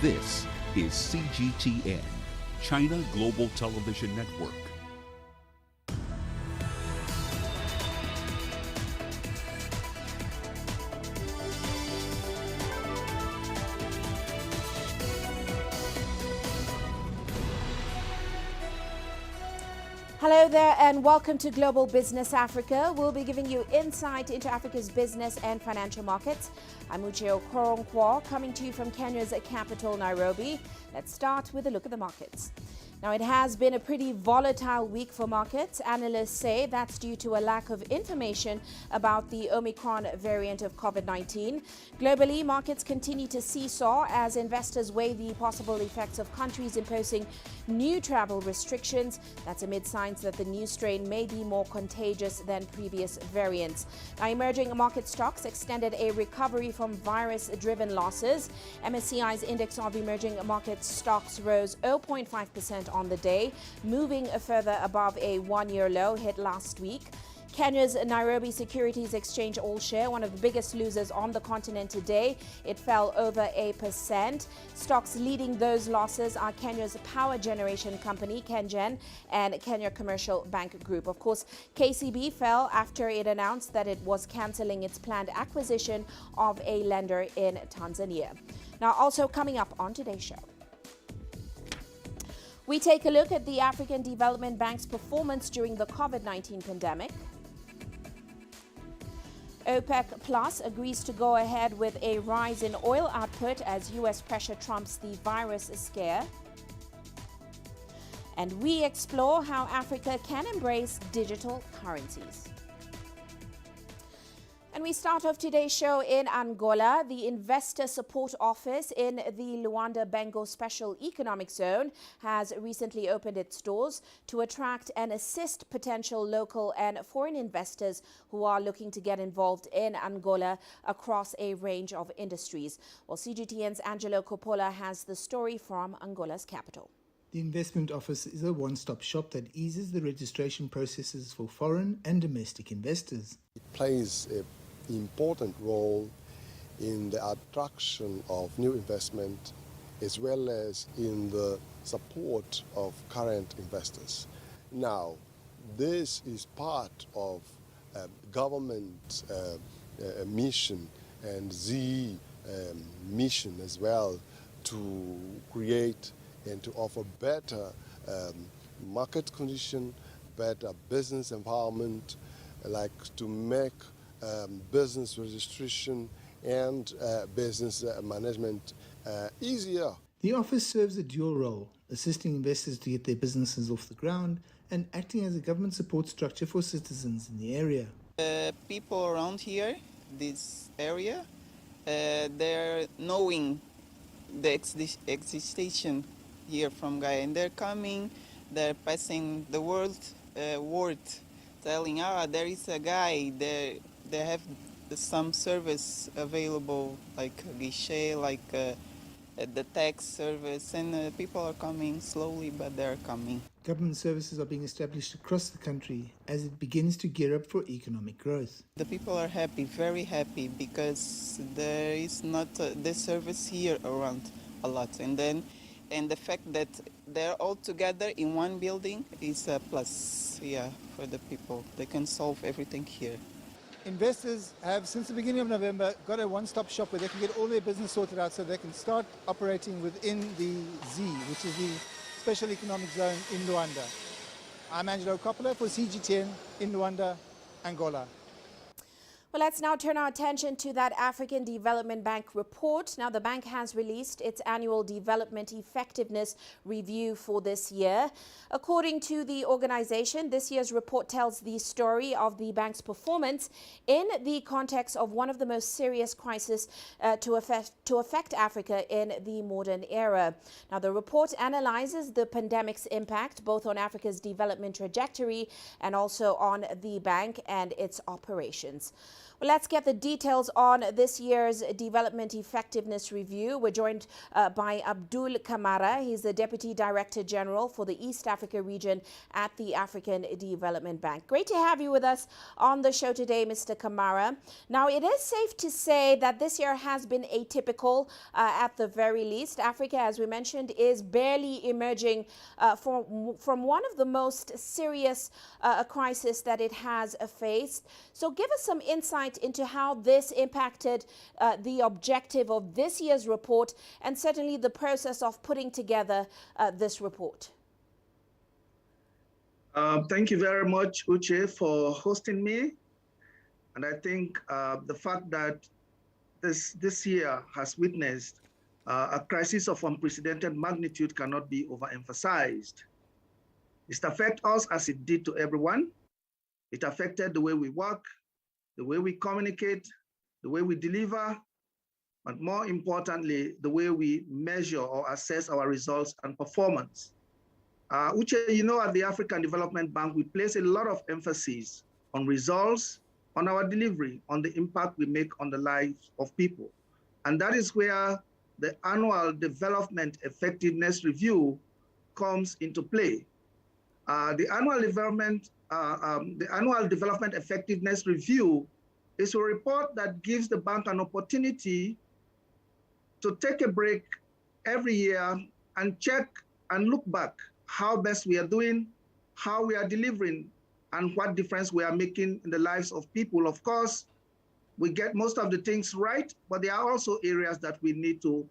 This is CGTN, China Global Television Network. Hello there and welcome to Global Business Africa. We'll be giving you insight into Africa's business and financial markets. I'm Uche Okoronkwo, coming to you from Kenya's capital, Nairobi. Let's start with a look at the markets. Now, it has been a pretty volatile week for markets. Analysts say that's due to a lack of information about the Omicron variant of COVID-19. Globally, markets continue to seesaw as investors weigh the possible effects of countries imposing new travel restrictions. That's amid signs that the new strain may be more contagious than previous variants. Now, emerging market stocks extended a recovery from virus-driven losses. MSCI's index of emerging market stocks rose 0.5% on the day, moving further above a one-year low hit last week. Kenya's Nairobi Securities Exchange All-Share, one of the biggest losers on the continent today. It fell over 1%. Stocks leading those losses are Kenya's power generation company, KenGen, and Kenya Commercial Bank Group. Of course, KCB fell after it announced that it was cancelling its planned acquisition of a lender in Tanzania. Now, also coming up on today's show, we take a look at the African Development Bank's performance during the COVID-19 pandemic. OPEC Plus agrees to go ahead with a rise in oil output as U.S. pressure trumps the virus scare. And we explore how Africa can embrace digital currencies. And we start off today's show in Angola. The Investor Support Office in the Luanda-Bengo Special Economic Zone has recently opened its doors to attract and assist potential local and foreign investors who are looking to get involved in Angola across a range of industries. Well, CGTN's Angelo Coppola has the story from Angola's capital. The investment office is a one-stop shop that eases the registration processes for foreign and domestic investors. It plays an important role in the attraction of new investment as well as in the support of current investors. Now, this is part of government mission and the mission as well to create and to offer better market condition, better business environment, like to make business registration and business management easier. The office serves a dual role, assisting investors to get their businesses off the ground and acting as a government support structure for citizens in the area. People around here, this area, they're knowing the existence here from Gaia, and they're coming, they're passing the word, telling, there is a guy there. They have some service available, like guichet, like the tax service, and people are coming slowly, but they're coming. Government services are being established across the country as it begins to gear up for economic growth. The people are happy, very happy, because there is not this service here around a lot, and the fact that they're all together in one building is a plus, for the people. They can solve everything here. Investors have, since the beginning of November, got a one-stop shop where they can get all their business sorted out so they can start operating within the Z, which is the Special Economic Zone in Luanda. I'm Angelo Coppola for CGTN in Luanda, Angola. Well, let's now turn our attention to that African Development Bank report. Now, the bank has released its annual development effectiveness review for this year. According to the organization, this year's report tells the story of the bank's performance in the context of one of the most serious crises to affect Africa in the modern era. Now, the report analyzes the pandemic's impact both on Africa's development trajectory and also on the bank and its operations. Well, let's get the details on this year's Development Effectiveness Review. We're joined by Abdul Kamara. He's the Deputy Director General for the East Africa region at the African Development Bank. Great to have you with us on the show today, Mr. Kamara. Now, it is safe to say that this year has been atypical at the very least. Africa, as we mentioned, is barely emerging from one of the most serious crises that it has faced. So give us some insight into how this impacted the objective of this year's report and certainly the process of putting together this report. Thank you very much, Uche, for hosting me. And I think the fact that this year has witnessed a crisis of unprecedented magnitude cannot be overemphasized. It affects us as it did to everyone. It affected the way we work, the way we communicate, the way we deliver, but more importantly, the way we measure or assess our results and performance. Uche, you know, at the African Development Bank, we place a lot of emphasis on results, on our delivery, on the impact we make on the lives of people. And that is where the annual Development Effectiveness Review comes into play. The annual Development Effectiveness Review is a report that gives the bank an opportunity to take a break every year and check and look back how best we are doing, how we are delivering, and what difference we are making in the lives of people. Of course, we get most of the things right, but there are also areas that we need to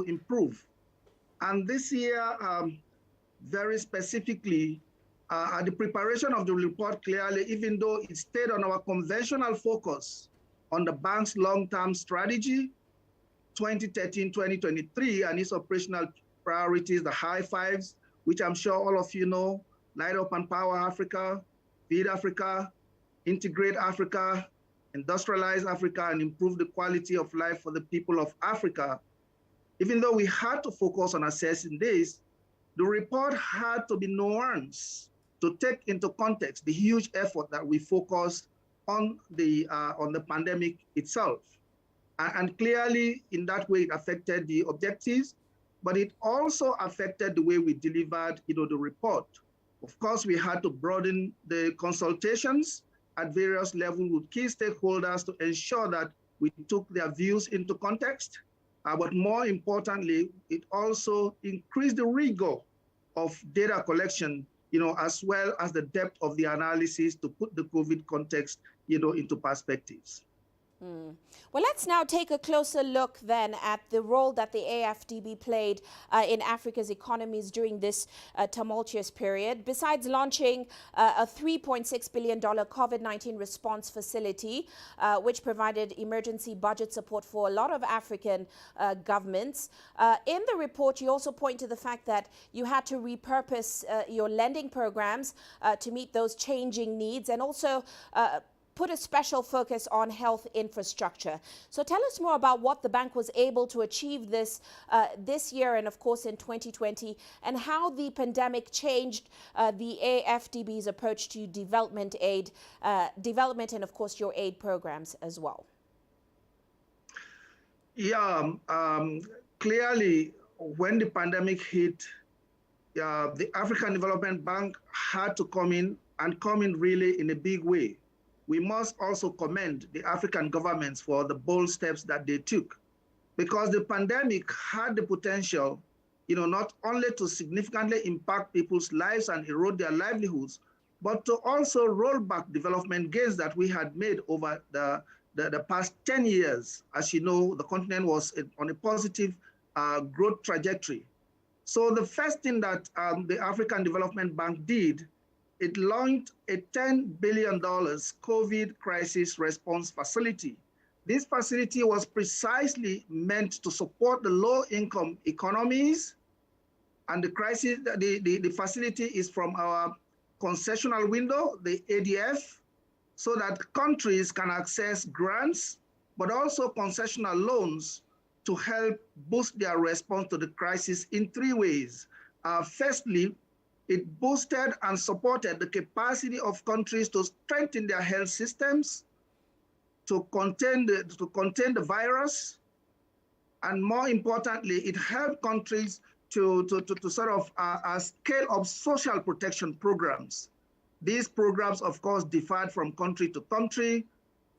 improve. And this year, very specifically, the preparation of the report clearly, even though it stayed on our conventional focus on the bank's long-term strategy, 2013-2023, and its operational priorities, the high fives, which I'm sure all of you know: light up and power Africa, feed Africa, integrate Africa, industrialize Africa, and improve the quality of life for the people of Africa. Even though we had to focus on assessing this, the report had to be nuanced to take into context the huge effort that we focused on the pandemic itself. And clearly, in that way, it affected the objectives, but it also affected the way we delivered, the report. Of course, we had to broaden the consultations at various levels with key stakeholders to ensure that we took their views into context. But more importantly, it also increased the rigor of data collection, as well as the depth of the analysis to put the COVID context, into perspectives. Well, let's now take a closer look then at the role that the AFDB played in Africa's economies during this tumultuous period. Besides launching a $3.6 billion COVID-19 response facility, which provided emergency budget support for a lot of African governments, in the report you also point to the fact that you had to repurpose your lending programs to meet those changing needs, and also put a special focus on health infrastructure. So tell us more about what the bank was able to achieve this year and, of course, in 2020, and how the pandemic changed the AFDB's approach to development aid, and, of course, your aid programs as well. Yeah, clearly, when the pandemic hit, the African Development Bank had to come in really in a big way. We must also commend the African governments for the bold steps that they took, because the pandemic had the potential, not only to significantly impact people's lives and erode their livelihoods, but to also roll back development gains that we had made over the past 10 years. As you know, the continent was on a positive growth trajectory. So the first thing that the African Development Bank did, it launched a $10 billion COVID crisis response facility. This facility was precisely meant to support the low-income economies, and the facility is from our concessional window, the ADF, so that countries can access grants, but also concessional loans to help boost their response to the crisis in three ways. Firstly, it boosted and supported the capacity of countries to strengthen their health systems. to contain the virus, and more importantly, it helped countries to sort of scale up social protection programs. These programs, of course, differed from country to country,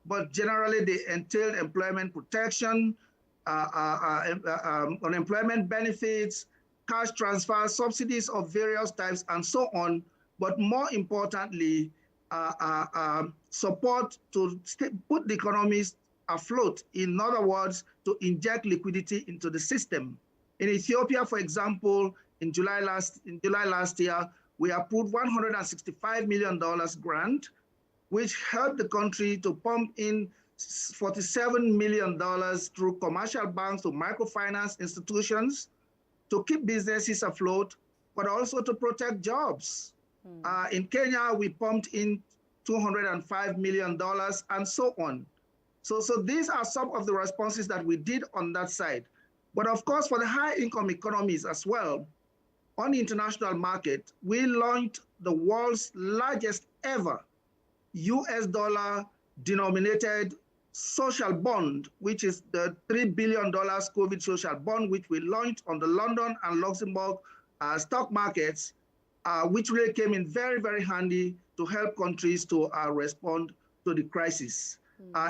but generally they entailed employment protection, unemployment benefits, cash transfers, subsidies of various types, and so on. But more importantly, support to put the economies afloat. In other words, to inject liquidity into the system. In Ethiopia, for example, in July last year, we approved $165 million grant, which helped the country to pump in $47 million through commercial banks to microfinance institutions to keep businesses afloat, but also to protect jobs. In Kenya, we pumped in $205 million and so on. So these are some of the responses that we did on that side. But of course, for the high-income economies as well, on the international market, we launched the world's largest ever US dollar denominated social bond, which is the $3 billion COVID social bond, which we launched on the London and Luxembourg stock markets, which really came in very, very handy to help countries to respond to the crisis.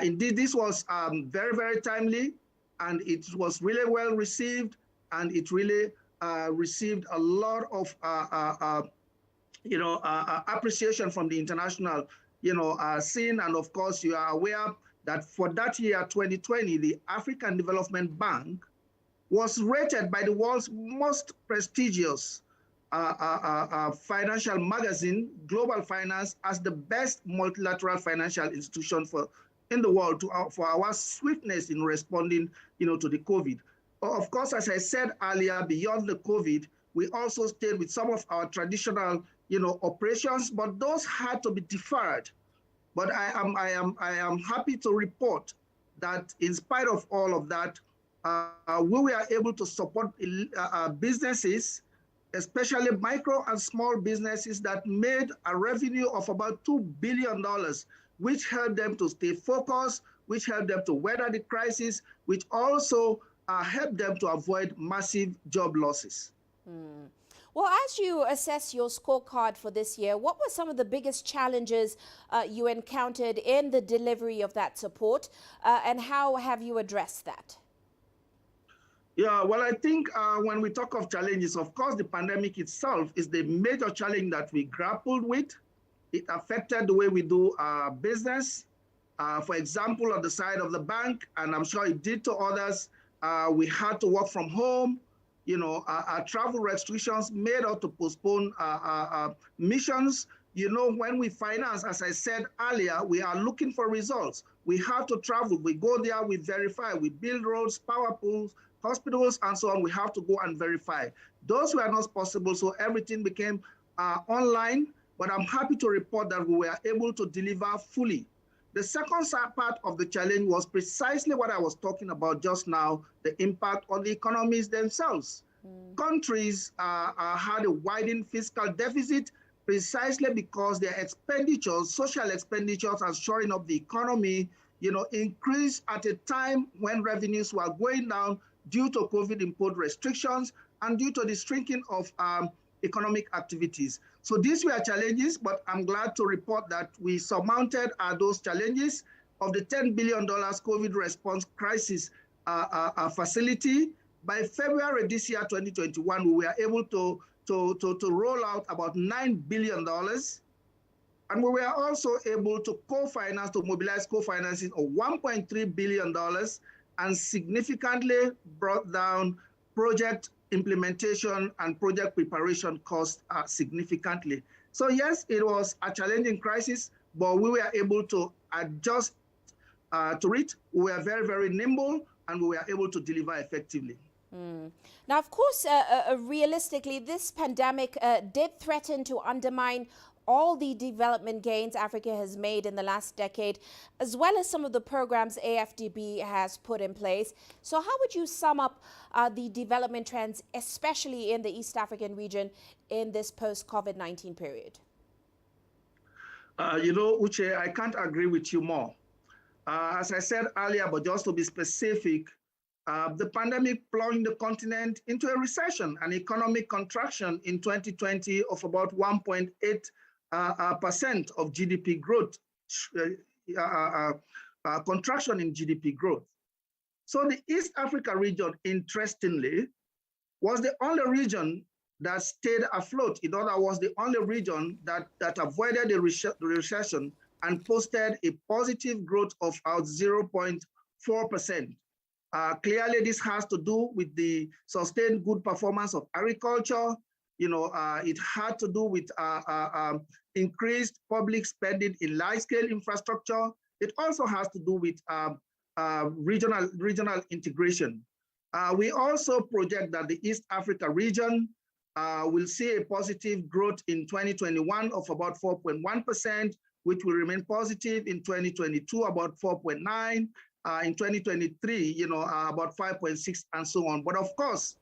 Indeed, this was very, very timely, and it was really well received, and it really received a lot of appreciation from the international scene. And of course, you are aware that for that year, 2020, the African Development Bank was rated by the world's most prestigious financial magazine, Global Finance, as the best multilateral financial institution in the world for our swiftness in responding, to the COVID. Of course, as I said earlier, beyond the COVID, we also stayed with some of our traditional, operations, but those had to be deferred. But I am happy to report that in spite of all of that, we were able to support businesses, especially micro and small businesses that made a revenue of about $2 billion, which helped them to stay focused, which helped them to weather the crisis, which also helped them to avoid massive job losses. Well, as you assess your scorecard for this year, what were some of the biggest challenges you encountered in the delivery of that support, and how have you addressed that? Yeah, well, I think when we talk of challenges, of course, the pandemic itself is the major challenge that we grappled with. It affected the way we do business. For example, on the side of the bank, and I'm sure it did to others, we had to work from home. Travel restrictions made us to postpone missions. When we finance, as I said earlier, we are looking for results. We have to travel. We go there, we verify. We build roads, power pools, hospitals, and so on. We have to go and verify. Those were not possible, so everything became online. But I'm happy to report that we were able to deliver fully. The second part of the challenge was precisely what I was talking about just now, the impact on the economies themselves. Countries had a widened fiscal deficit precisely because their expenditures, social expenditures, and shoring up the economy, increased at a time when revenues were going down due to COVID-imposed restrictions and due to the shrinking of economic activities. So these were challenges, but I'm glad to report that we surmounted those challenges. Of the $10 billion COVID response crisis facility, by February this year, 2021, we were able to roll out about $9 billion. And we were also able to co-finance, to mobilize co-financing of $1.3 billion and significantly brought down project implementation and project preparation costs significantly. So yes, it was a challenging crisis, but we were able to adjust to it. We were very, very nimble, and we were able to deliver effectively. Now, of course, realistically, this pandemic did threaten to undermine all the development gains Africa has made in the last decade, as well as some of the programs AFDB has put in place. So how would you sum up the development trends, especially in the East African region, in this post-COVID-19 period? Uche, I can't agree with you more. As I said earlier, but just to be specific, the pandemic plunged the continent into a recession, an economic contraction in 2020 of about 1.8% of GDP growth, contraction in GDP growth. So the East Africa region, interestingly, was the only region that stayed afloat. In other words, the only region that avoided the recession and posted a positive growth of about 0.4%. Clearly, this has to do with the sustained good performance of agriculture. It had to do with increased public spending in large-scale infrastructure. It also has to do with regional integration. We also project that the East Africa region will see a positive growth in 2021 of about 4.1%, which will remain positive in 2022, about 4.9%. In 2023, about 5.6 and so on. But of course,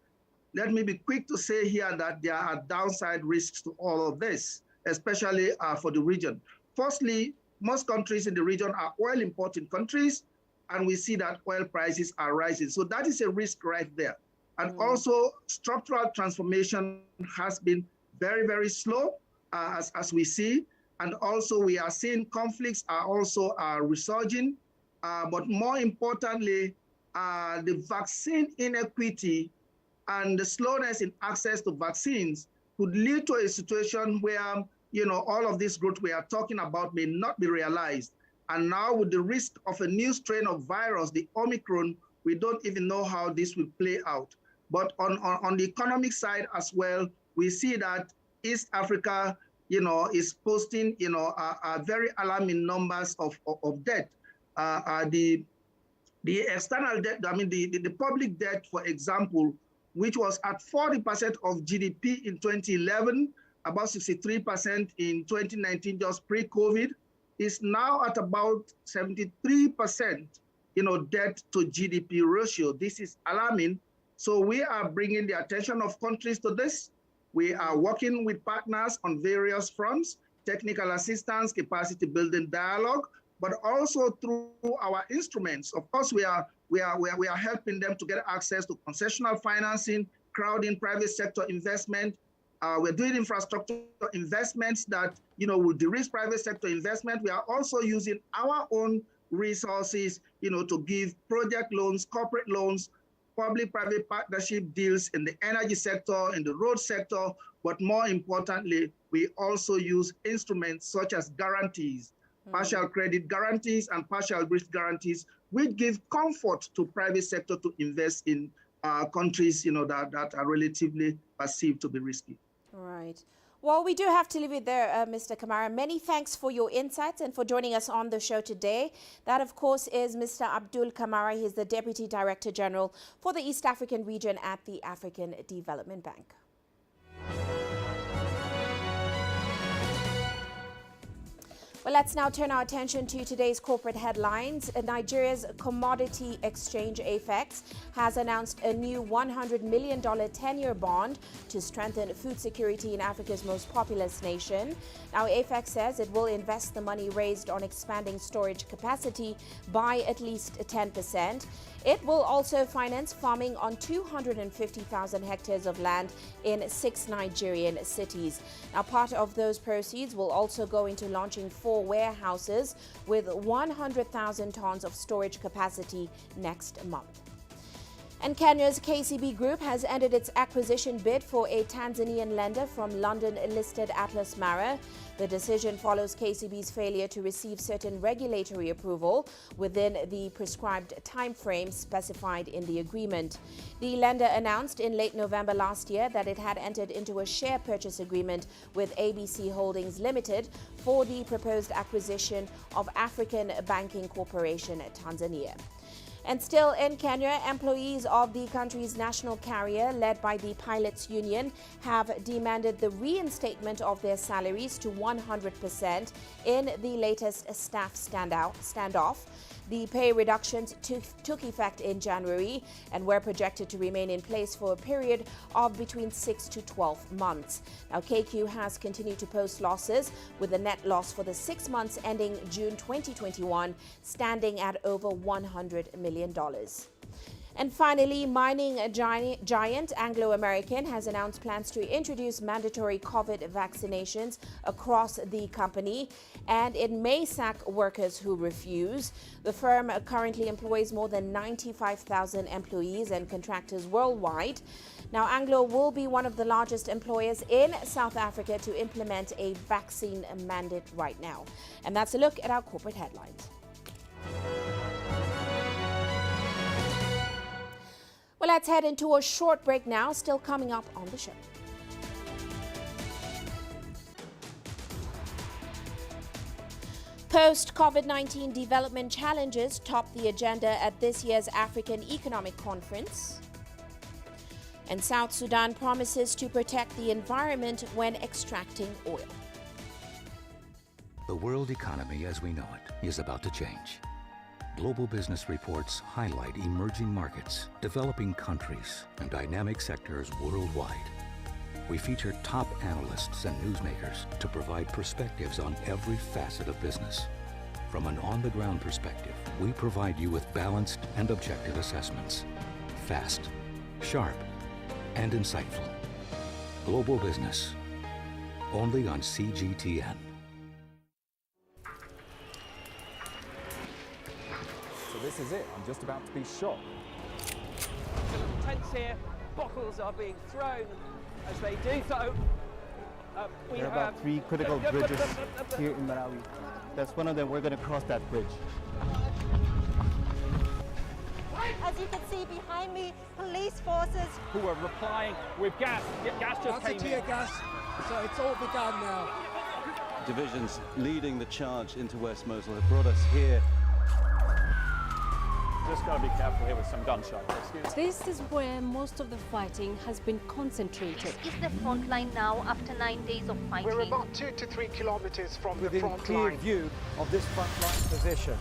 let me be quick to say here that there are downside risks to all of this, especially for the region. Firstly, most countries in the region are oil importing countries, and we see that oil prices are rising. So that is a risk right there. And also, structural transformation has been very, very slow, as we see. And also, we are seeing conflicts are also resurging. But more importantly, the vaccine inequity and the slowness in access to vaccines could lead to a situation where, all of this growth we are talking about may not be realized. And now with the risk of a new strain of virus, the Omicron, we don't even know how this will play out. But on the economic side as well, we see that East Africa, is posting, very alarming numbers of debt. The external debt, the public debt, for example, which was at 40% of GDP in 2011, about 63% in 2019, just pre-COVID, is now at about 73%, debt to GDP ratio. This is alarming. So we are bringing the attention of countries to this. We are working with partners on various fronts, technical assistance, capacity building dialogue, but also through our instruments. Of course, we are helping them to get access to concessional financing, crowding private sector investment. We're doing infrastructure investments that will de-risk private sector investment. We are also using our own resources, to give project loans, corporate loans, public-private partnership deals in the energy sector, in the road sector. But more importantly, we also use instruments such as guarantees, partial credit guarantees and partial risk guarantees, which give comfort to private sector to invest in countries, that are relatively perceived to be risky. All right. Well, we do have to leave it there, Mr. Kamara. Many thanks for your insights and for joining us on the show today. That, of course, is Mr. Abdul Kamara. He's the Deputy Director General for the East African region at the African Development Bank. Well, let's now turn our attention to today's corporate headlines. Nigeria's commodity exchange AFEX has announced a new $100 million 10-year bond to strengthen food security in Africa's most populous nation. Now, AFEX says it will invest the money raised on expanding storage capacity by at least 10%. It will also finance farming on 250,000 hectares of land in 6 Nigerian cities. Now, part of those proceeds will also go into launching 4 warehouses with 100,000 tons of storage capacity next month. And Kenya's KCB Group has ended its acquisition bid for a Tanzanian lender from London-listed Atlas Mara. The decision follows KCB's failure to receive certain regulatory approval within the prescribed time frame specified in the agreement. The lender announced in late November last year that it had entered into a share purchase agreement with ABC Holdings Limited for the proposed acquisition of African Banking Corporation Tanzania. And still in Kenya, employees of the country's national carrier, led by the pilots union, have demanded the reinstatement of their salaries to 100% in the latest staff standoff. The pay reductions took effect in January and were projected to remain in place for a period of between 6 to 12 months. Now, KQ has continued to post losses, with the net loss for the 6 months ending June 2021 standing at over $100 million. And finally, mining giant Anglo American has announced plans to introduce mandatory COVID vaccinations across the company, and it may sack workers who refuse. The firm currently employs more than 95,000 employees and contractors worldwide. Now, Anglo will be one of the largest employers in South Africa to implement a vaccine mandate right now. And that's a look at our corporate headlines. Well, let's head into a short break now, still coming up on the show. Post-COVID-19 development challenges top the agenda at this year's African Economic Conference. And South Sudan promises to protect the environment when extracting oil. The world economy as we know it is about to change. Global business reports highlight emerging markets, developing countries, and dynamic sectors worldwide. We feature top analysts and newsmakers to provide perspectives on every facet of business. From an on-the-ground perspective, we provide you with balanced and objective assessments. Fast, sharp, and insightful. Global business, only on CGTN. This is it. I'm just about to be shot. Tents here, bottles are being thrown. As they do so, there are about 3 critical bridges here in Malawi. That's one of them. We're going to cross that bridge. As you can see behind me, police forces who are replying with gas. Gas just came in. Tear gas, so it's all begun now. Divisions leading the charge into West Mosul have brought us here. Just got to be careful here with some gunshots. This is where most of the fighting has been concentrated. This is the front line now after 9 days of fighting. We're about 2 to 3 kilometers from the front line. Within clear view of this front line position.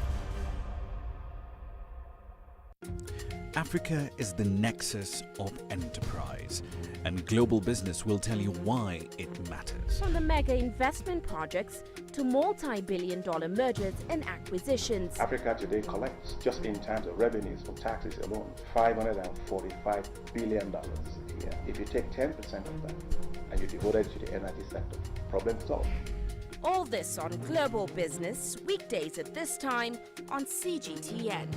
Africa is the nexus of enterprise, and global business will tell you why it matters. From the mega investment projects to multi-billion-dollar mergers and acquisitions. Africa today collects, just in terms of revenues from taxes alone, $545 billion a year. If you take 10% of that and you devote it to the energy sector, problem solved. All this on Global Business, weekdays at this time on CGTN.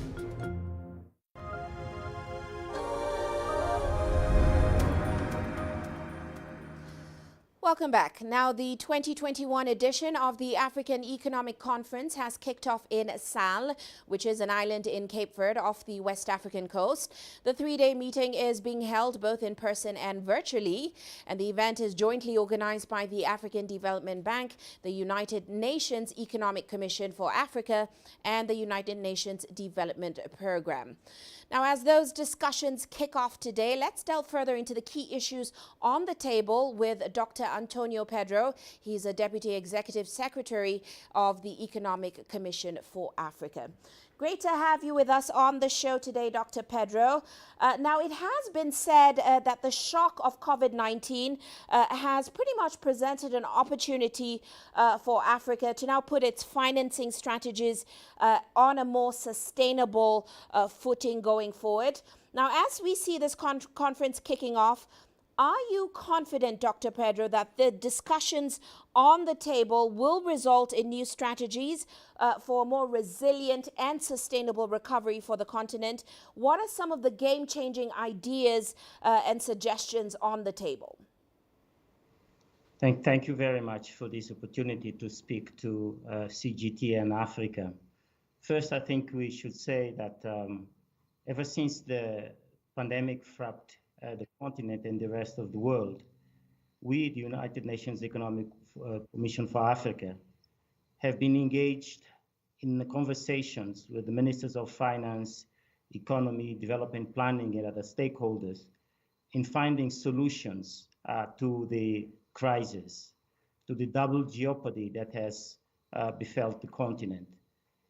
Welcome back. Now, the 2021 edition of the African Economic Conference has kicked off in Sal, which is an island in Cape Verde off the West African coast. The 3-day meeting is being held both in person and virtually, and the event is jointly organized by the African Development Bank, the United Nations Economic Commission for Africa, and the United Nations Development Program. Now, as those discussions kick off today, let's delve further into the key issues on the table with Dr. Antonio Pedro. He's a Deputy Executive Secretary of the Economic Commission for Africa. Great to have you with us on the show today, Dr. Pedro. Now, it has been said that the shock of COVID-19 has pretty much presented an opportunity for Africa to now put its financing strategies on a more sustainable footing going forward. Now, as we see this conference kicking off, are you confident, Dr. Pedro, that the discussions on the table will result in new strategies for a more resilient and sustainable recovery for the continent? What are some of the game-changing ideas and suggestions on the table? Thank you very much for this opportunity to speak to CGTN Africa. First, I think we should say that ever since the pandemic frapped the continent and the rest of the world, we, the United Nations Economic Commission for Africa, have been engaged in the conversations with the ministers of finance economy, development planning, and other stakeholders in finding solutions to the crisis, to the double jeopardy that has befell the continent.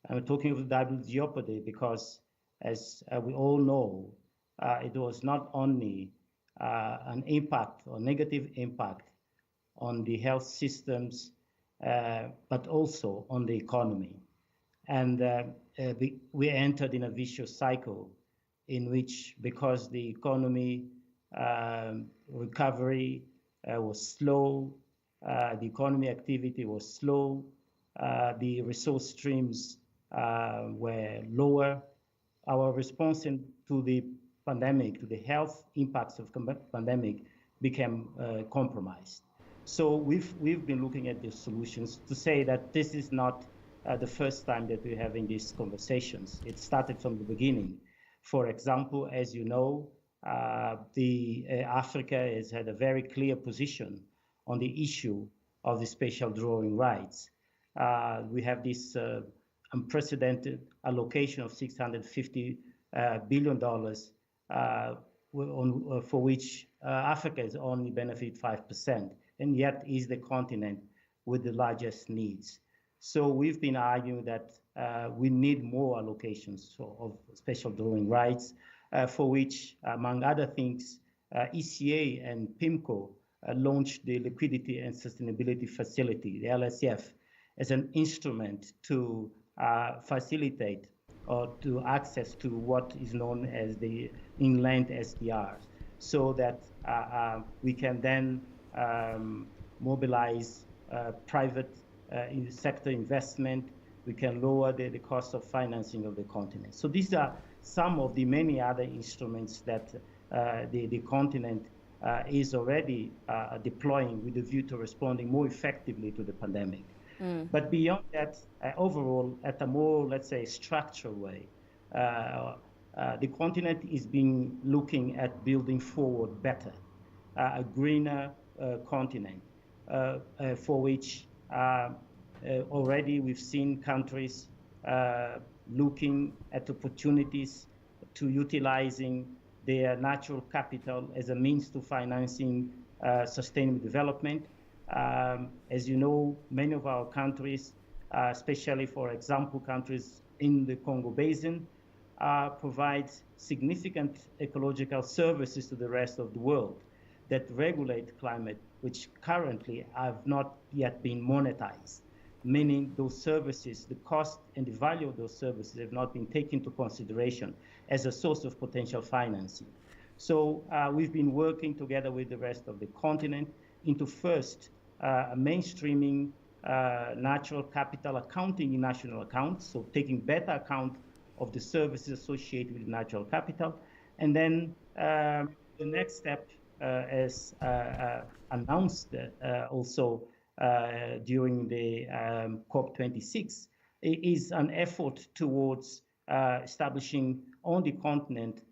I'm talking of double jeopardy because, as we all know, it was not only an impact or negative impact on the health systems, but also on the economy. And we entered in a vicious cycle in which, because the economy recovery was slow, the economy activity was slow, the resource streams were lower, our response to the pandemic, to the health impacts of the pandemic, became compromised. So we've been looking at the solutions to say that this is not the first time that we're having these conversations. It started from the beginning. For example, as you know, Africa has had a very clear position on the issue of the special drawing rights. We have this unprecedented allocation of $650 billion for which Africa has only benefited 5%, and yet is the continent with the largest needs. So we've been arguing that we need more allocations of special drawing rights, for which, among other things, ECA and PIMCO launched the Liquidity and Sustainability Facility, the LSF, as an instrument to facilitate or to access to what is known as the inland SDRs, so that we can then mobilize private sector investment. We can lower the cost of financing of the continent. So these are some of the many other instruments that the continent is already deploying with a view to responding more effectively to the pandemic. But beyond that, overall, at a more, let's say, structural way, the continent is looking at building forward better, a greener continent, for which already we've seen countries looking at opportunities to utilizing their natural capital as a means to financing sustainable development. As you know, many of our countries, especially, for example, countries in the Congo Basin, provide significant ecological services to the rest of the world that regulate climate, which currently have not yet been monetized, meaning those services, the cost and the value of those services have not been taken into consideration as a source of potential financing. So we've been working together with the rest of the continent into first mainstreaming natural capital accounting in national accounts, so taking better account of the services associated with natural capital. And then the next step, as announced also during the COP26, is an effort towards establishing on the continent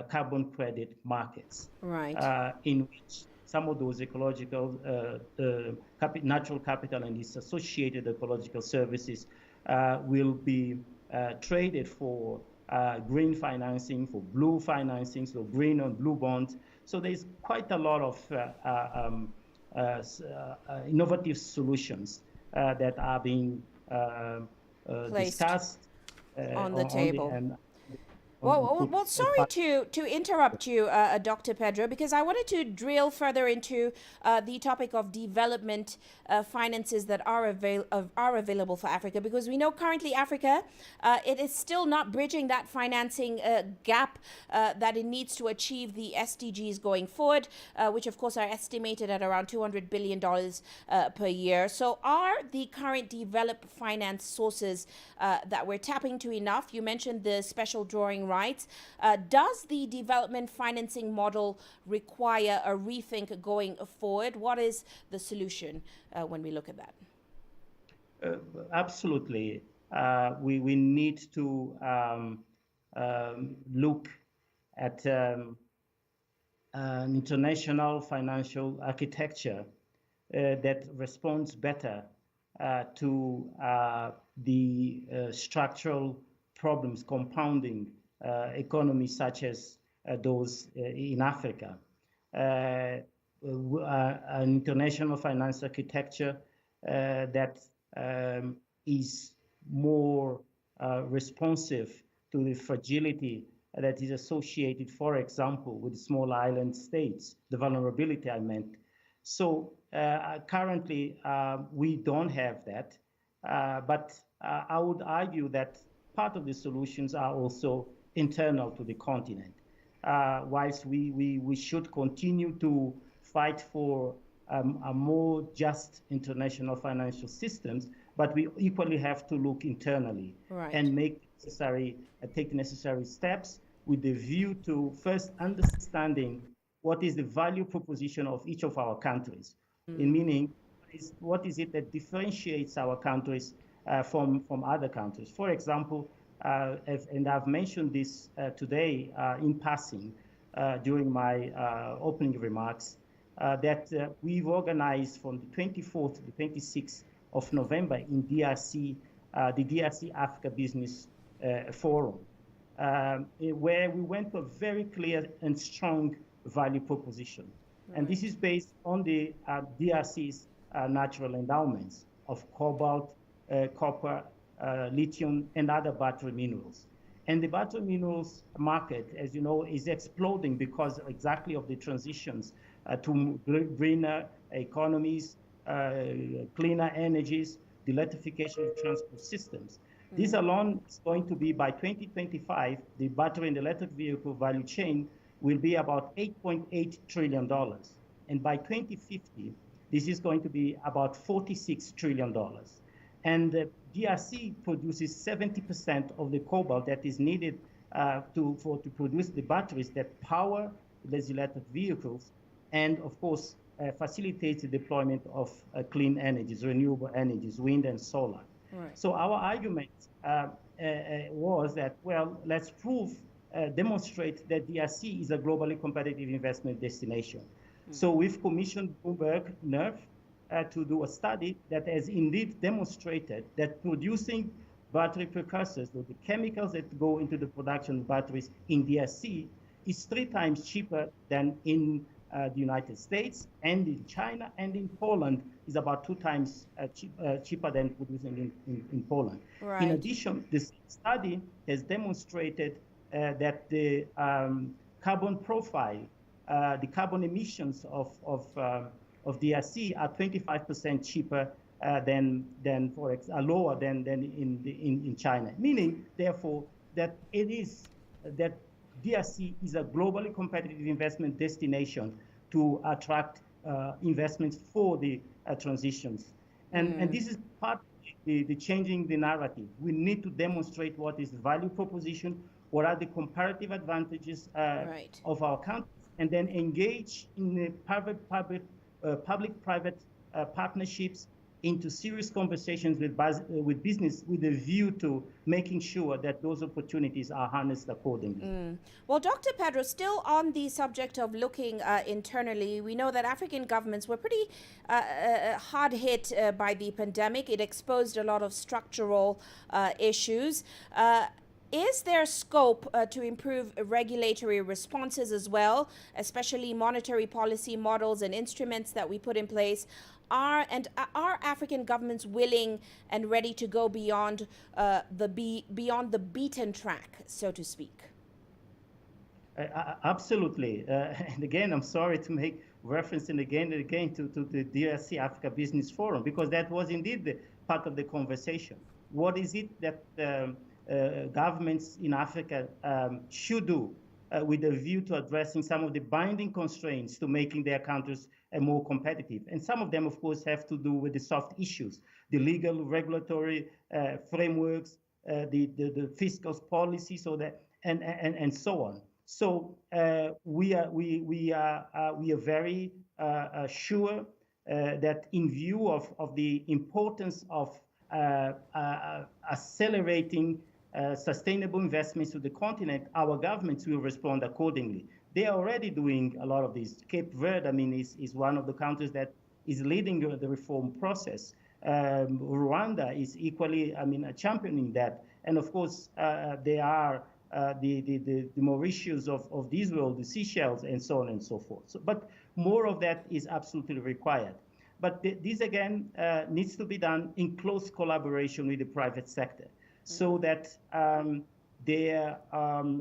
carbon credit markets, right, in which some of those ecological, natural capital and its associated ecological services will be traded for green financing, for blue financing, so green and blue bonds. So there's quite a lot of innovative solutions that are being discussed on the table. Well, sorry to interrupt you, Dr. Pedro, because I wanted to drill further into the topic of development finances that are available for Africa, because we know currently Africa, it is still not bridging that financing gap that it needs to achieve the SDGs going forward, which of course are estimated at around $200 billion per year. So are the current developed finance sources that we're tapping to enough? You mentioned the special drawing rights. Does the development financing model require a rethink going forward? What is the solution when we look at that? Absolutely. We need to look at an international financial architecture that responds better to the structural problems compounding economies such as those in Africa. An international finance architecture that is more responsive to the fragility that is associated, for example, with small island states, the vulnerability I meant. So currently, we don't have that, but I would argue that part of the solutions are also internal to the continent. Whilst we should continue to fight for a more just international financial systems, but we equally have to look internally and take the necessary steps with the view to first understanding what is the value proposition of each of our countries, in meaning what is it that differentiates our countries from other countries. For example, and I've mentioned this today in passing during my opening remarks, that we've organized from the 24th to the 26th of November in DRC, the DRC Africa Business Forum, where we went to a very clear and strong value proposition. And this is based on the DRC's natural endowments of cobalt, copper, lithium, and other battery minerals. And the battery minerals market, as you know, is exploding because exactly of the transitions to greener economies, cleaner energies, the electrification of transport systems. This alone is going to be, by 2025, the battery and electric vehicle value chain will be about $8.8 trillion. And by 2050, this is going to be about $46 trillion. And the DRC produces 70% of the cobalt that is needed to produce the batteries that power these electric vehicles, and of course facilitates the deployment of clean energies, renewable energies, wind and solar. Right. So our argument was that, well, let's demonstrate that DRC is a globally competitive investment destination. So we've commissioned Bloomberg Nerve to do a study that has indeed demonstrated that producing battery precursors, the chemicals that go into the production of batteries in DRC, is 3 times cheaper than in the United States, and in China, and in Poland is about 2 times cheaper than producing in Poland. Right. In addition, this study has demonstrated that the carbon profile, the carbon emissions of DRC are 25% cheaper lower than in China. Meaning, therefore, that that DRC is a globally competitive investment destination to attract investments for the transitions. And this is part of the changing the narrative. We need to demonstrate what is the value proposition, what are the comparative advantages of our countries, and then engage in the public-private partnerships into serious conversations with business with a view to making sure that those opportunities are harnessed accordingly. Well, Dr. Pedro, still on the subject of looking internally, we know that African governments were pretty hard hit by the pandemic. It exposed a lot of structural issues. Is there scope to improve regulatory responses as well, especially monetary policy models and instruments that we put in place? Are African governments willing and ready to go beyond the beaten track, so to speak? Absolutely. And again, I'm sorry to make reference again and again to the DRC Africa Business Forum, because that was indeed part of the conversation. What is it that governments in Africa should do with a view to addressing some of the binding constraints to making their countries more competitive? And some of them, of course, have to do with the soft issues, the legal, regulatory frameworks, the fiscal policy, so that and so on. So we are very sure that in view of the importance of accelerating sustainable investments to the continent, our governments will respond accordingly. They are already doing a lot of this. Cape Verde, is one of the countries that is leading the reform process. Rwanda is equally, championing that. And of course, there are the Mauritius of this world, the Seychelles, and so on and so forth. So, but more of that is absolutely required. But this, again, needs to be done in close collaboration with the private sector, so that their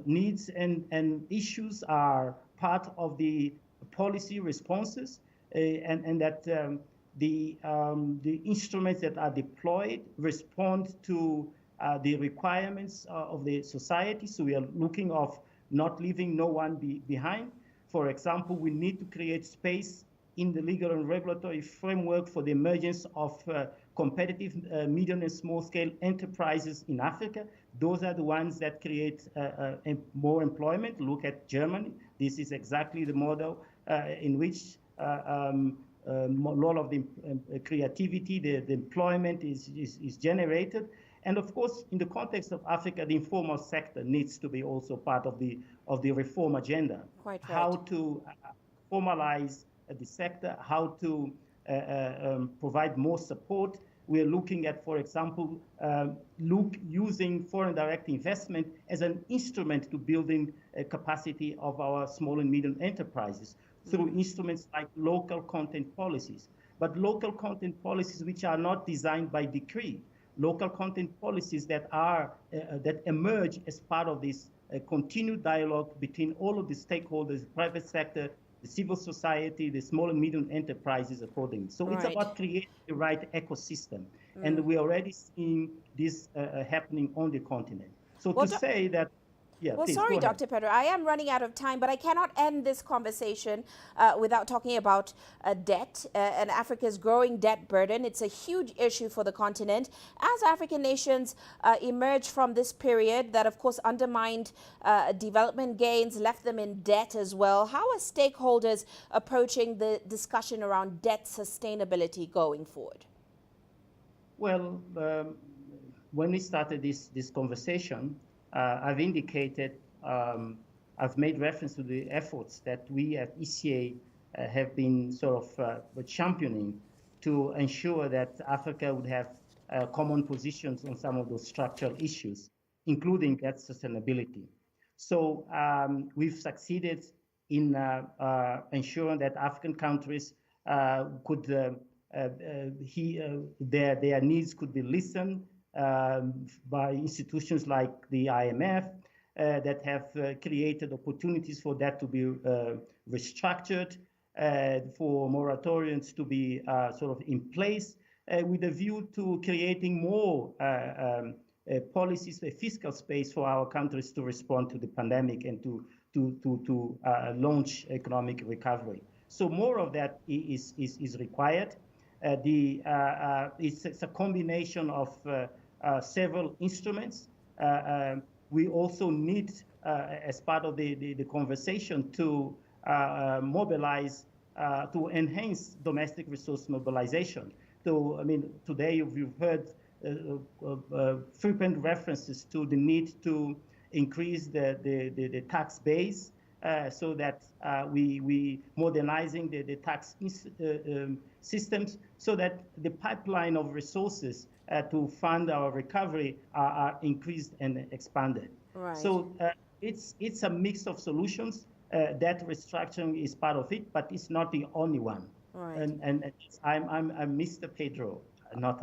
needs and issues are part of the policy responses, and that the instruments that are deployed respond to the requirements of the society. So we are looking of not leaving no one behind. For example, we need to create space in the legal and regulatory framework for the emergence of competitive medium and small-scale enterprises in Africa. Those are the ones that create more employment. Look at Germany. This is exactly the model in which a lot of the creativity, the employment is generated. And of course, in the context of Africa, the informal sector needs to be also part of the reform agenda. Quite right. How to formalize the sector, how to provide more support. We are looking at, for example, using foreign direct investment as an instrument to building a capacity of our small and medium enterprises through instruments like local content policies. But local content policies which are not designed by decree, local content policies that are that emerge as part of this continued dialogue between all of the stakeholders, the private sector, the civil society, the small and medium enterprises accordingly. So it's about creating the right ecosystem. And we're already seeing this happening on the continent. So to say that, yeah, well, please, sorry, Dr. Pedro, I am running out of time, but I cannot end this conversation without talking about debt and Africa's growing debt burden. It's a huge issue for the continent. As African nations emerge from this period that, of course, undermined development gains, left them in debt as well, how are stakeholders approaching the discussion around debt sustainability going forward? Well, when we started this conversation, I've indicated, I've made reference to the efforts that we at ECA have been sort of championing to ensure that Africa would have common positions on some of those structural issues, including debt sustainability. So we've succeeded in ensuring that African countries could, their needs could be listened by institutions like the IMF that have created opportunities for that to be restructured, for moratoriums to be sort of in place, with a view to creating more policies, a fiscal space for our countries to respond to the pandemic and to launch economic recovery. So more of that is required. It's a combination of several instruments. We also need, as part of the conversation, to mobilize, to enhance domestic resource mobilization. So, I mean, today we've heard frequent references to the need to increase the tax base so that we modernizing the tax systems so that the pipeline of resources to fund our recovery are increased and expanded. Right. So it's a mix of solutions. That restructuring is part of it, but it's not the only one. Right. And I'm Mr. Pedro, not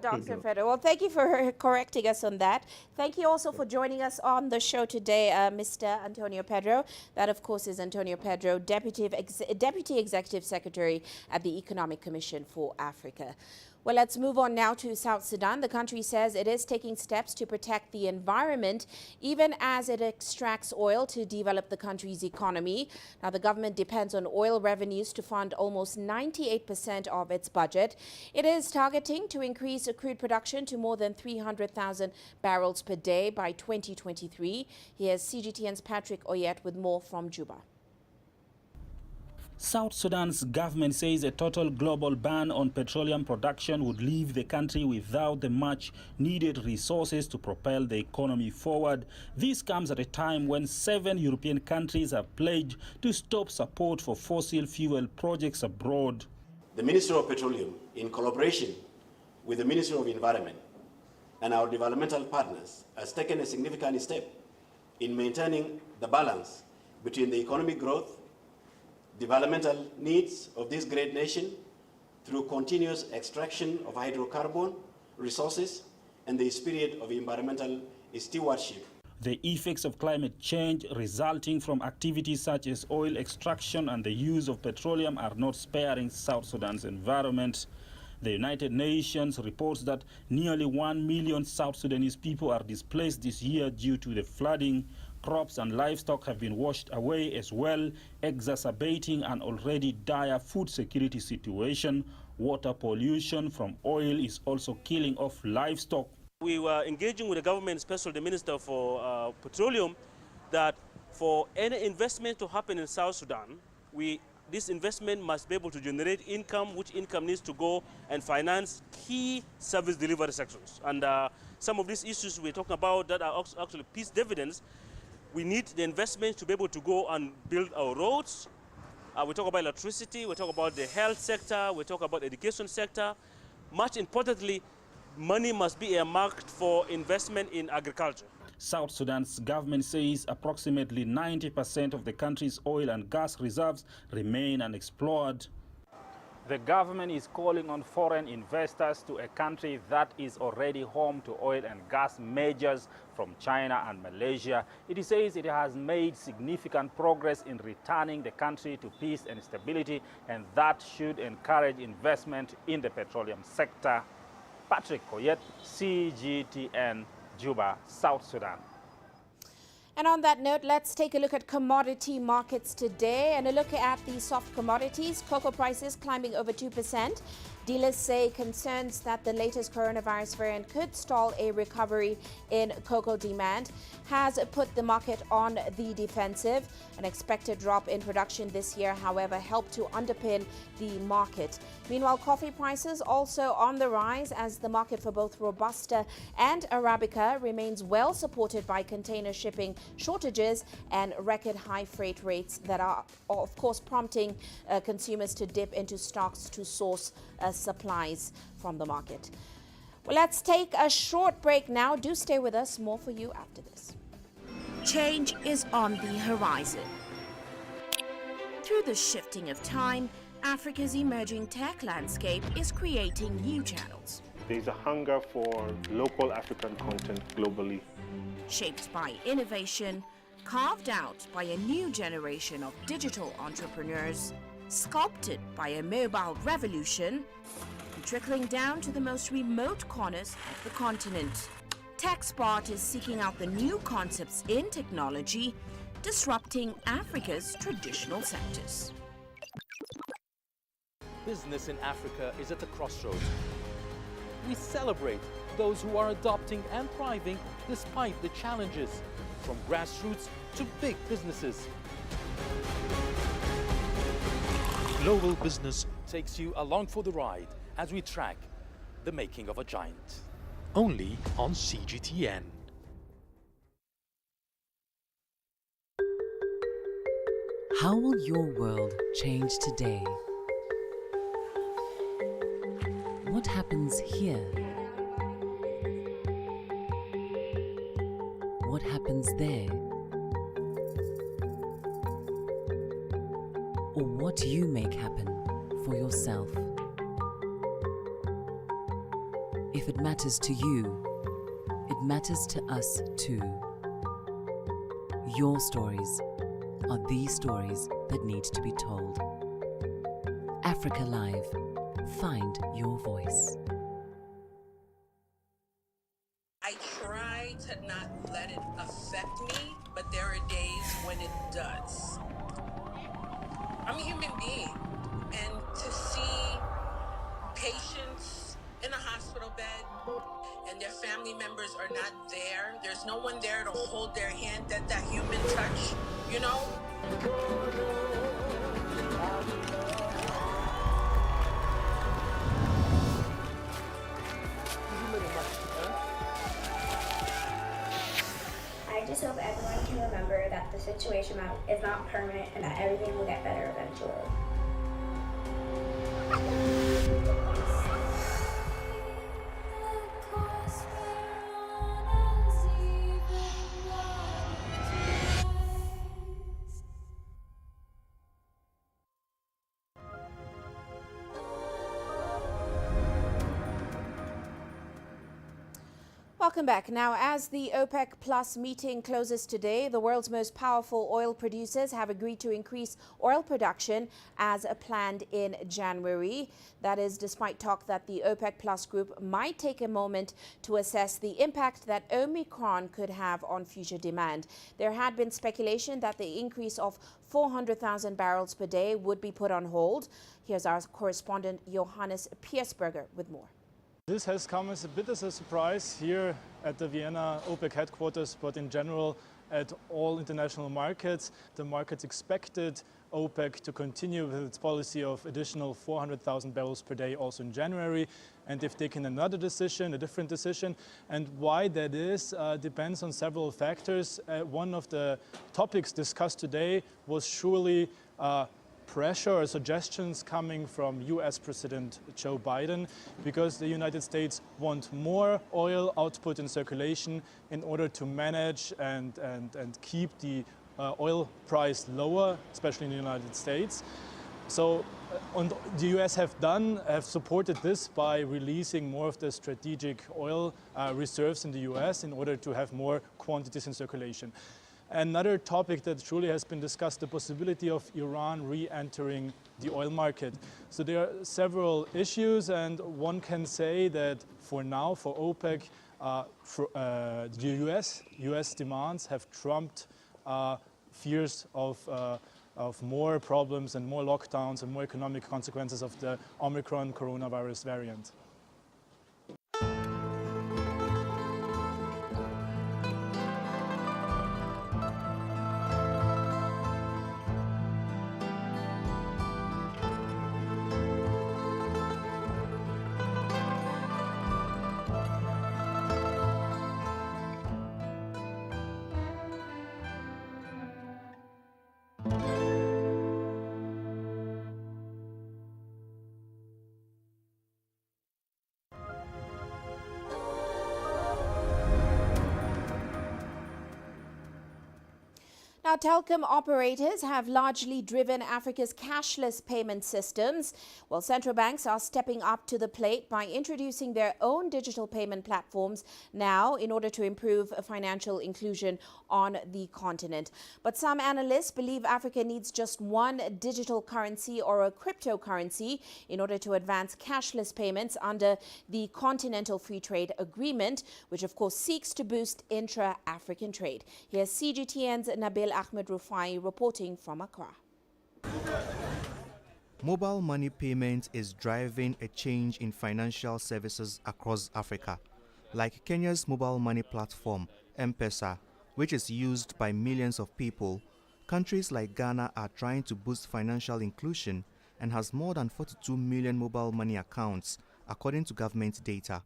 Dr. Pedro. Well, thank you for correcting us on that. Thank you also for joining us on the show today, Mr. Antonio Pedro. That, of course, is Antonio Pedro, Deputy Executive Secretary at the Economic Commission for Africa. Well, let's move on now to South Sudan. The country says it is taking steps to protect the environment, even as it extracts oil to develop the country's economy. Now, the government depends on oil revenues to fund almost 98% of its budget. It is targeting to increase crude production to more than 300,000 barrels per day by 2023. Here's CGTN's Patrick Oyet with more from Juba. South Sudan's government says a total global ban on petroleum production would leave the country without the much needed resources to propel the economy forward. This comes at a time when 7 European countries have pledged to stop support for fossil fuel projects abroad. The Ministry of Petroleum, in collaboration with the Ministry of Environment and our developmental partners, has taken a significant step in maintaining the balance between the economic growth, developmental needs of this great nation through continuous extraction of hydrocarbon resources and the spirit of environmental stewardship. The effects of climate change resulting from activities such as oil extraction and the use of petroleum are not sparing South Sudan's environment. The United Nations reports that nearly 1 million South Sudanese people are displaced this year due to the flooding. Crops and livestock have been washed away as well, exacerbating an already dire food security situation. Water pollution from oil is also killing off livestock. We were engaging with the government, especially the Minister for Petroleum, that for any investment to happen in South Sudan, this investment must be able to generate income, which income needs to go and finance key service delivery sectors. And some of these issues we're talking about that are actually peace dividends, we need the investment to be able to go and build our roads. We talk about electricity, we talk about the health sector, we talk about the education sector. Much importantly, money must be earmarked for investment in agriculture. South Sudan's government says approximately 90% of the country's oil and gas reserves remain unexplored. The government is calling on foreign investors to a country that is already home to oil and gas majors from China and Malaysia. It says it has made significant progress in returning the country to peace and stability, and that should encourage investment in the petroleum sector. Patrick Koyet, CGTN, Juba, South Sudan. And on that note, let's take a look at commodity markets today and a look at the soft commodities. Cocoa prices climbing over 2%. Dealers say concerns that the latest coronavirus variant could stall a recovery in cocoa demand has put the market on the defensive. An expected drop in production this year, however, helped to underpin the market. Meanwhile, coffee prices also on the rise as the market for both Robusta and Arabica remains well supported by container shipping shortages and record high freight rates that are, of course, prompting consumers to dip into stocks to source supplies from the market. Well, let's take a short break now. Do stay with us. More for you after this. Change is on the horizon. Through the shifting of time, Africa's emerging tech landscape is creating new channels. There's a hunger for local African content globally. Shaped by innovation, carved out by a new generation of digital entrepreneurs, sculpted by a mobile revolution, and trickling down to the most remote corners of the continent. TechSpot is seeking out the new concepts in technology, disrupting Africa's traditional sectors. Business in Africa is at a crossroads. We celebrate those who are adopting and thriving despite the challenges, from grassroots to big businesses. Global Business takes you along for the ride as we track the making of a giant. Only on CGTN. How will your world change today? What happens here? What happens there? Or what you make happen for yourself? If it matters to you, it matters to us too. Your stories are the stories that need to be told. Africa Live. Find your voice. I try to not let it affect me, but there are days when it does. I'm a human being, and to see patients in a hospital bed and their family members are not there, there's no one there to hold their hand, that human touch, you know? I just hope everyone can remember that the situation is not permanent and that everything will get better eventually. Welcome back. Now, as the OPEC Plus meeting closes today, the world's most powerful oil producers have agreed to increase oil production as planned in January. That is despite talk that the OPEC Plus group might take a moment to assess the impact that Omicron could have on future demand. There had been speculation that the increase of 400,000 barrels per day would be put on hold. Here's our correspondent Johannes Piersberger with more. This has come as a bit as a surprise here at the Vienna OPEC headquarters, but in general at all international markets. The markets expected OPEC to continue with its policy of additional 400,000 barrels per day also in January, and they've taken another decision, a different decision. And why that is depends on several factors. One of the topics discussed today was surely pressure or suggestions coming from US President Joe Biden, because the United States want more oil output in circulation in order to manage and keep the oil price lower, especially in the United States. So the US have supported this by releasing more of the strategic oil reserves in the US in order to have more quantities in circulation. Another topic that truly has been discussed, the possibility of Iran re-entering the oil market. So there are several issues, and one can say that for now, for OPEC, the US demands have trumped fears of more problems and more lockdowns and more economic consequences of the Omicron coronavirus variant. Now, telecom operators have largely driven Africa's cashless payment systems, while central banks are stepping up to the plate by introducing their own digital payment platforms now in order to improve financial inclusion on the continent. But some analysts believe Africa needs just one digital currency or a cryptocurrency in order to advance cashless payments under the Continental Free Trade Agreement, which of course seeks to boost intra-African trade. Here's CGTN's Nabil Ahmed Rufai reporting from Accra. Mobile money payment is driving a change in financial services across Africa, like Kenya's mobile money platform, M-Pesa, which is used by millions of people. Countries like Ghana are trying to boost financial inclusion and has more than 42 million mobile money accounts, according to government data.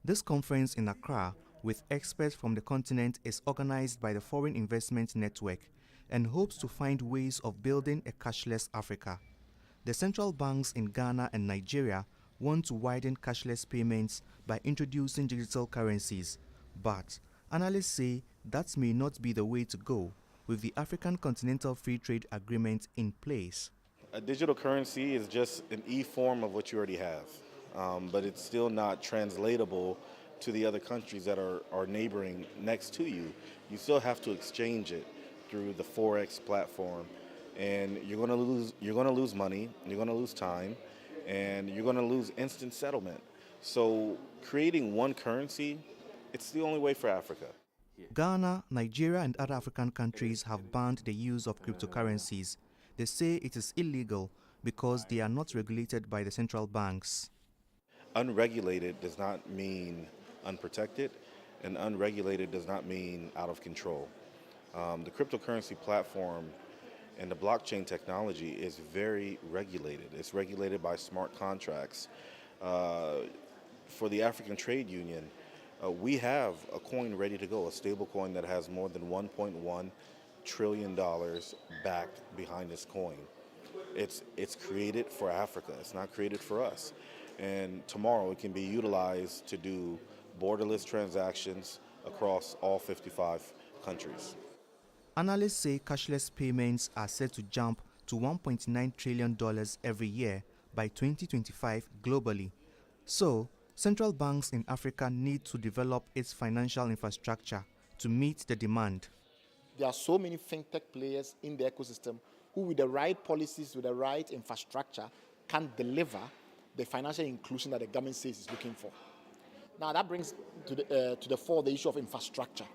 This conference in Accra with experts from the continent is organized by the Foreign Investment Network and hopes to find ways of building a cashless Africa. The central banks in Ghana and Nigeria want to widen cashless payments by introducing digital currencies, but analysts say that may not be the way to go with the African Continental Free Trade Agreement in place. A digital currency is just an e-form of what you already have, but it's still not translatable to the other countries that are neighboring next to you. You still have to exchange it through the Forex platform, and you're going to lose money, you're going to lose time, and you're going to lose instant settlement. So creating one currency, it's the only way for Africa. Ghana, Nigeria, and other African countries have banned the use of cryptocurrencies. They say it is illegal because they are not regulated by the central banks. Unregulated does not mean unprotected, and unregulated does not mean out of control. The cryptocurrency platform and the blockchain technology is very regulated. It's regulated by smart contracts. For the African Trade Union, we have a coin ready to go, a stable coin that has more than $1.1 trillion backed behind this coin. It's created for Africa. It's not created for us. And tomorrow it can be utilized to do borderless transactions across all 55 countries. Analysts say cashless payments are set to jump to $1.9 trillion every year by 2025 globally. So, Central banks in Africa need to develop its financial infrastructure to meet the demand. There are so many fintech players in the ecosystem who, with the right policies, with the right infrastructure, can deliver the financial inclusion that the government says is looking for. Now that brings to the fore the issue of infrastructure.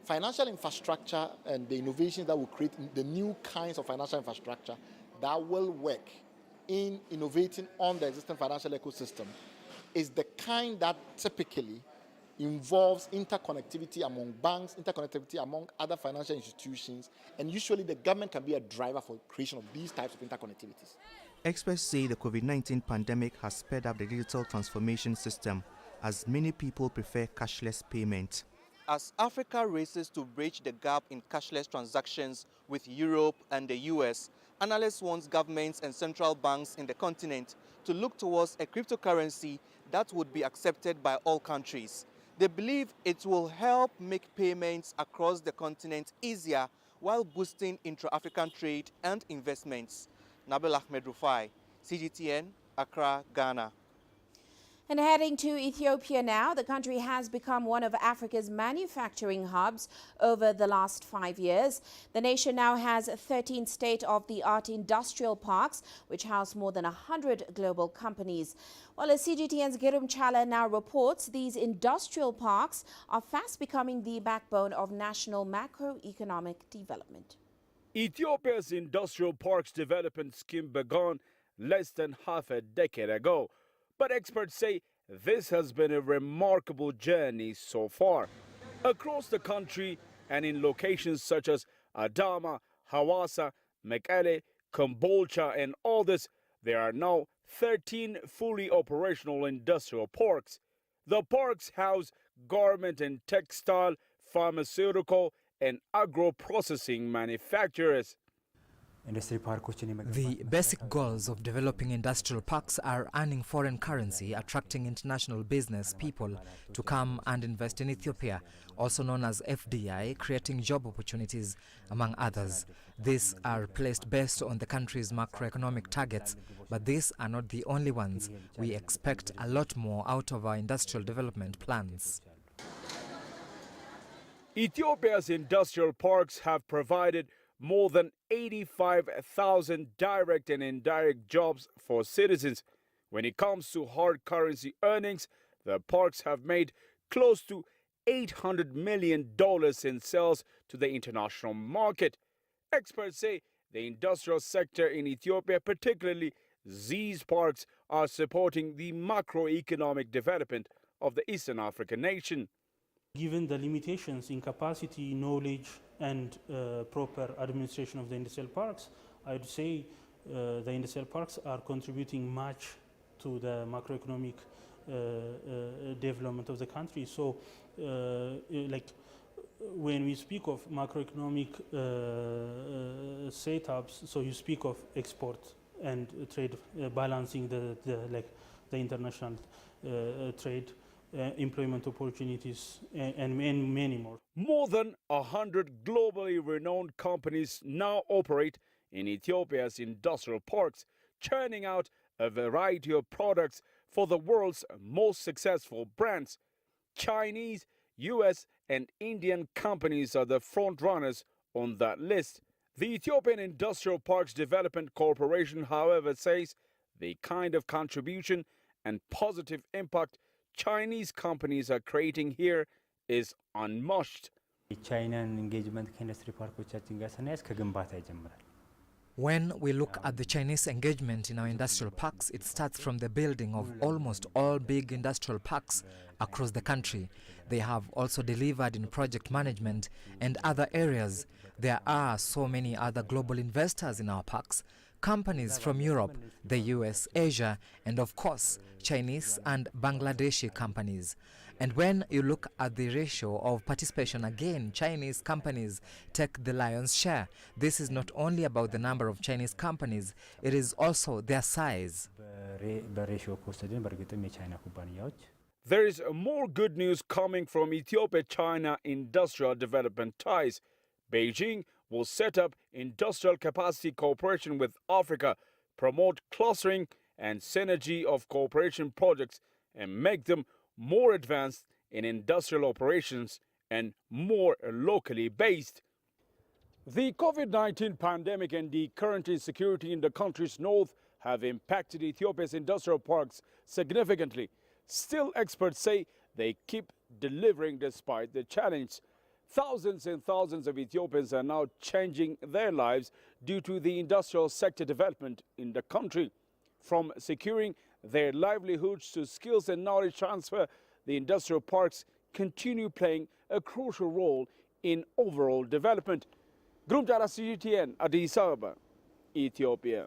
Financial infrastructure and the innovations that will create the new kinds of financial infrastructure that will work in innovating on the existing financial ecosystem is the kind that typically involves interconnectivity among banks, interconnectivity among other financial institutions, and usually the government can be a driver for creation of these types of interconnectivities. Experts say the COVID-19 pandemic has sped up the digital transformation system as many people prefer cashless payment. As Africa races to bridge the gap in cashless transactions with Europe and the US, analysts want governments and central banks in the continent to look towards a cryptocurrency that would be accepted by all countries. They believe it will help make payments across the continent easier while boosting intra-African trade and investments. Nabil Ahmed Rufai, CGTN, Accra, Ghana. And heading to Ethiopia now, the country has become one of Africa's manufacturing hubs over the last 5 years. The nation now has 13 state-of-the-art industrial parks, which house more than 100 global companies. Well, as CGTN's Girum Chala now reports, these industrial parks are fast becoming the backbone of national macroeconomic development. Ethiopia's industrial parks development scheme began less than half a decade ago. But experts say this has been a remarkable journey so far. Across the country and in locations such as Adama, Hawassa, Mekelle, Kombolcha and others, there are now 13 fully operational industrial parks. The parks house garment and textile, pharmaceutical and agro-processing manufacturers. The basic goals of developing industrial parks are earning foreign currency, attracting international business people to come and invest in Ethiopia, also known as FDI, creating job opportunities, among others. These are placed based on the country's macroeconomic targets, but these are not the only ones. We expect a lot more out of our industrial development plans. Ethiopia's industrial parks have provided more than 85,000 direct and indirect jobs for citizens. When it comes to hard currency earnings, the parks have made close to $800 million in sales to the international market. Experts say the industrial sector in Ethiopia, particularly these parks, are supporting the macroeconomic development of the Eastern African nation. Given the limitations in capacity, knowledge, and proper administration of the industrial parks, I would say the industrial parks are contributing much to the macroeconomic development of the country. So, like when we speak of macroeconomic setups, so you speak of export and trade, balancing the international trade. Employment opportunities, and many more. More than 100 globally renowned companies now operate in Ethiopia's industrial parks, churning out a variety of products for the world's most successful brands. Chinese, US, and Indian companies are the front runners on that list. The Ethiopian Industrial Parks Development Corporation, however, says the kind of contribution and positive impact Chinese companies are creating here is unmatched. When we look at the Chinese engagement in our industrial parks, it starts from the building of almost all big industrial parks across the country. They have also delivered in project management and other areas. There are so many other global investors in our parks, companies from Europe, the US, Asia, and of course, Chinese and Bangladeshi companies. And when you look at the ratio of participation, again, Chinese companies take the lion's share. This is not only about the number of Chinese companies, it is also their size. There is more good news coming from Ethiopia-China industrial development ties. Beijing will set up industrial capacity cooperation with Africa, promote clustering and synergy of cooperation projects and make them more advanced in industrial operations and more locally based. The COVID-19 pandemic and the current insecurity in the country's north have impacted Ethiopia's industrial parks significantly. Still, experts say they keep delivering despite the challenge. Thousands and thousands of Ethiopians are now changing their lives due to the industrial sector development in the country. From securing their livelihoods to skills and knowledge transfer, the industrial parks continue playing a crucial role in overall development. Grumjara CGTN, Addis Ababa, Ethiopia.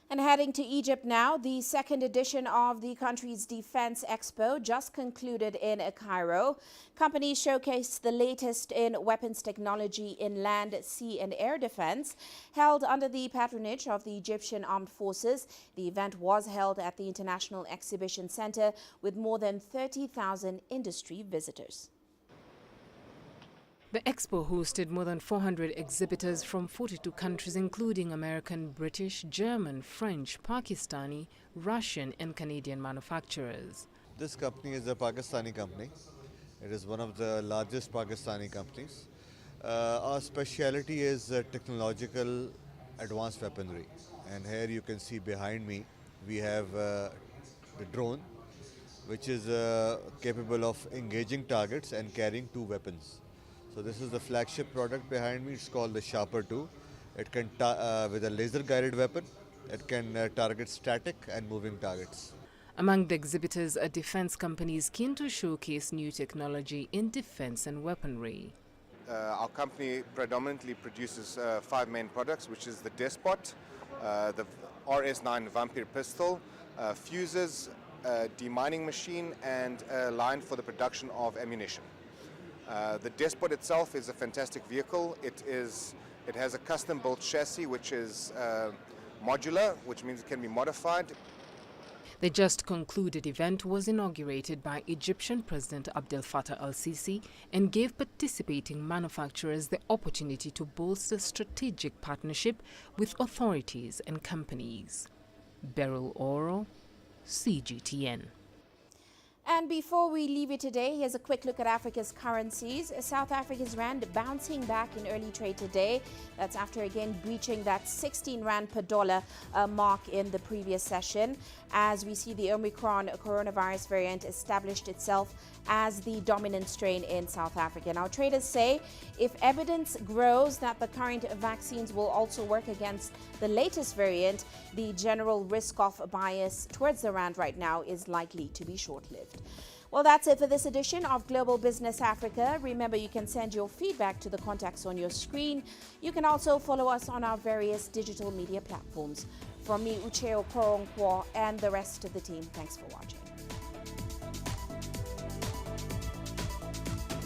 And heading to Egypt now, the second edition of the country's Defense Expo just concluded in Cairo. Companies showcased the latest in weapons technology in land, sea and air defense. Held under the patronage of the Egyptian Armed Forces, the event was held at the International Exhibition Center with more than 30,000 industry visitors. The expo hosted more than 400 exhibitors from 42 countries, including American, British, German, French, Pakistani, Russian and Canadian manufacturers. This company is a Pakistani company. It is one of the largest Pakistani companies. Our specialty is technological advanced weaponry. And here you can see behind me, we have the drone, which is capable of engaging targets and carrying 2 weapons. So this is the flagship product behind me. It's called the Sharper 2. It can, with a laser-guided weapon, it can target static and moving targets. Among the exhibitors are defense companies keen to showcase new technology in defense and weaponry. Our company predominantly produces 5 main products, which is the Despot, the RS9 Vampire pistol, fuses, demining machine, and a line for the production of ammunition. The Despot itself is a fantastic vehicle. It has a custom-built chassis, which is modular, which means it can be modified. The just concluded event was inaugurated by Egyptian President Abdel Fattah al-Sisi and gave participating manufacturers the opportunity to bolster strategic partnership with authorities and companies. Beryl Oro, CGTN. And before we leave you today, here's a quick look at Africa's currencies. South Africa's rand bouncing back in early trade today. That's after again breaching that 16 rand per dollar mark in the previous session. As we see the Omicron coronavirus variant established itself as the dominant strain in South Africa. Now, traders say if evidence grows that the current vaccines will also work against the latest variant, the general risk-off bias towards the rand right now is likely to be short-lived. Well, that's it for this edition of Global Business Africa. Remember, you can send your feedback to the contacts on your screen. You can also follow us on our various digital media platforms. From me, Uche Okoronkwo, and the rest of the team, thanks for watching.